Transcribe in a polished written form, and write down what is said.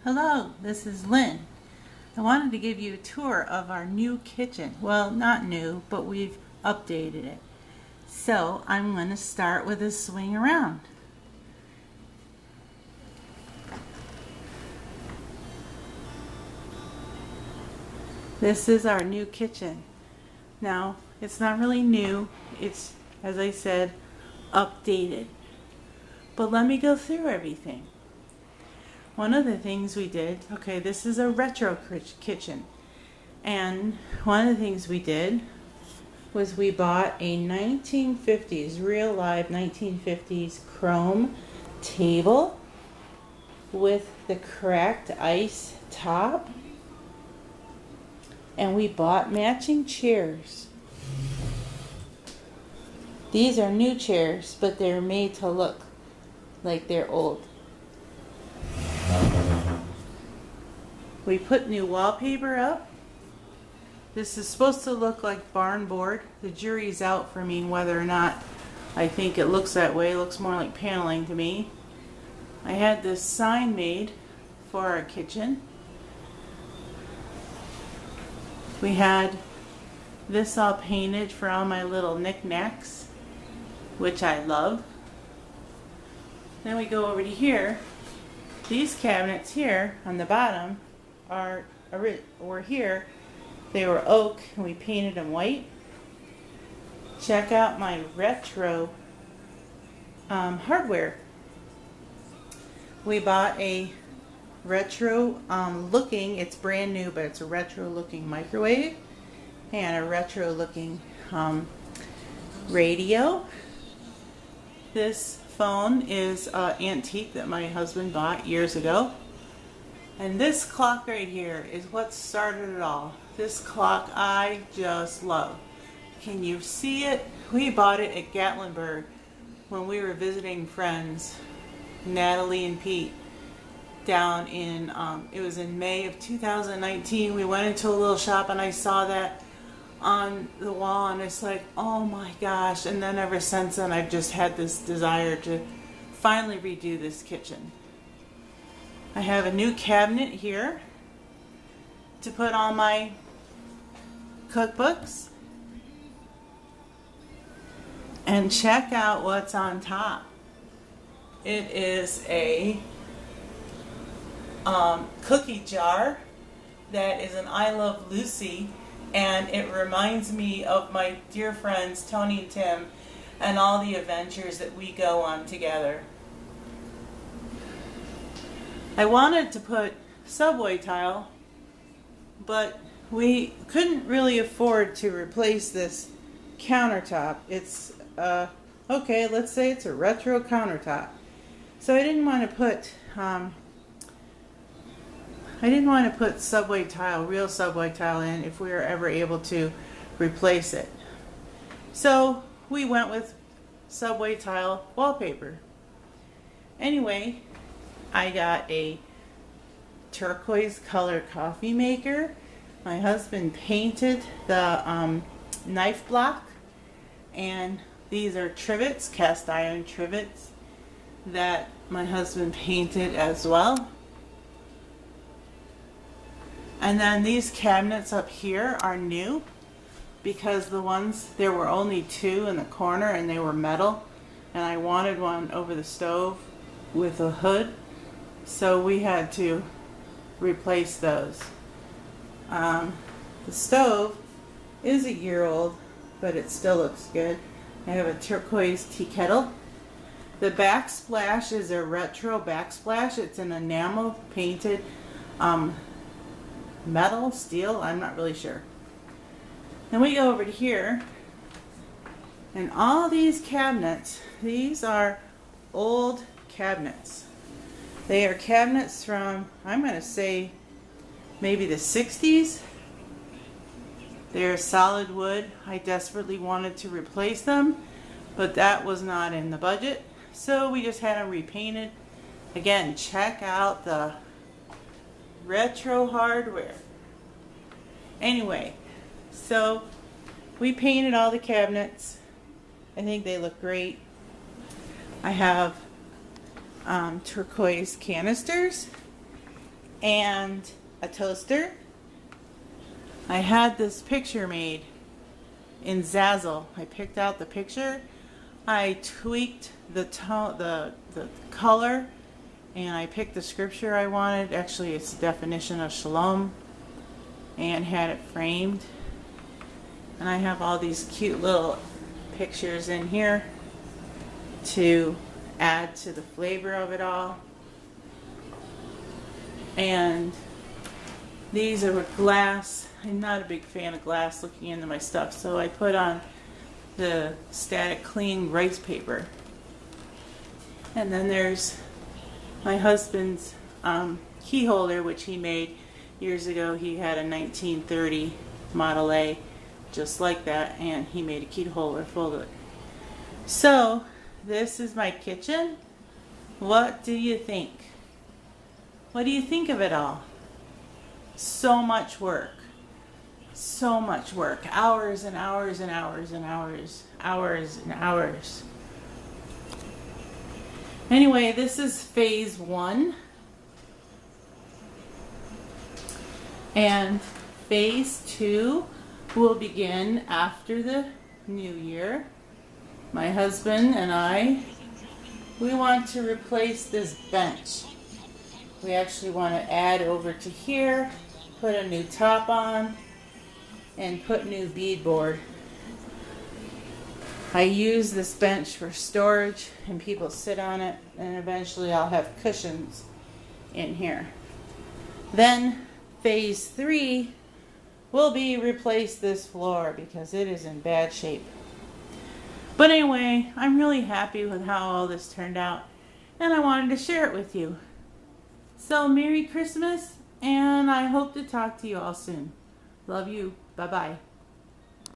Hello, this is Lynn. I wanted to give you a tour of our new kitchen. Well, not new, but we've updated it. So I'm going to start with a swing around. This is our new kitchen. Now, it's not really new. It's, as I said, updated. But let me go through everything. One of the things we did, okay, this is a retro kitchen. And one of the things we did was we bought a 1950s, real live 1950s chrome table with the cracked ice top. And we bought matching chairs. These are new chairs, but they're made to look like they're old. We put new wallpaper up. This is supposed to look like barn board. The jury's out for me whether or not I think it looks that way. It looks more like paneling to me. I had this sign made for our kitchen. We had this all painted for all my little knickknacks, which I love. Then we go over to here. These cabinets here on the bottom were here. They were oak and we painted them white. Check out my retro hardware. We bought a retro looking, it's brand new, but it's a retro looking microwave and a retro looking radio. This phone is antique that my husband bought years ago. And this clock right here is what started it all. This clock I just love. Can you see it? We bought it at Gatlinburg when we were visiting friends, Natalie and Pete, down in, it was in May of 2019. We went into a little shop and I saw that on the wall and it's like, oh my gosh. And then ever since then I've just had this desire to finally redo this kitchen. I have a new cabinet here to put all my cookbooks. And check out what's on top. It is a cookie jar that is an I Love Lucy, and it reminds me of my dear friends Tony and Tim and all the adventures that we go on together. I wanted to put subway tile, but we couldn't really afford to replace this countertop. It's okay, let's say it's a retro countertop. So I didn't want to put subway tile, real subway tile in if we were ever able to replace it. So we went with subway tile wallpaper. Anyway, I got a turquoise colored coffee maker. My husband painted the knife block, and these are trivets, cast iron trivets that my husband painted as well. And then these cabinets up here are new because there were only two in the corner and they were metal, and I wanted one over the stove with a hood, so we had to replace those. The stove is a year old, but it still looks good. I have a turquoise tea kettle. The backsplash is a retro backsplash. It's an enamel painted metal, steel, I'm not really sure. Then we go over to here, and all these cabinets, these are old cabinets. They are cabinets from, I'm going to say, maybe the 60s. They're solid wood. I desperately wanted to replace them, but that was not in the budget, so we just had them repainted. Again, check out the retro hardware. Anyway, so we painted all the cabinets. I think they look great. I have turquoise canisters and a toaster. I had this picture made in Zazzle. I picked out the picture. I tweaked the color, and I picked the scripture I wanted. Actually, it's the definition of shalom, and had it framed. And I have all these cute little pictures in here to add to the flavor of it all. And these are with glass. I'm not a big fan of glass looking into my stuff, so I put on the Static Cling rice paper. And then there's my husband's key holder, which he made years ago. He had a 1930 Model A just like that, and he made a key holder full of it. So this is my kitchen. What do you think? What do you think of it all? So much work. So much work. Hours and hours and hours and hours. Hours and hours. Anyway, this is phase 1. And phase 2 will begin after the new year. My husband and I, we want to replace this bench. We actually want to add over to here, put a new top on, and put new beadboard. I use this bench for storage, and people sit on it, and eventually I'll have cushions in here. Then phase 3 will be replace this floor because it is in bad shape. But anyway, I'm really happy with how all this turned out, and I wanted to share it with you. So Merry Christmas, and I hope to talk to you all soon. Love you. Bye-bye.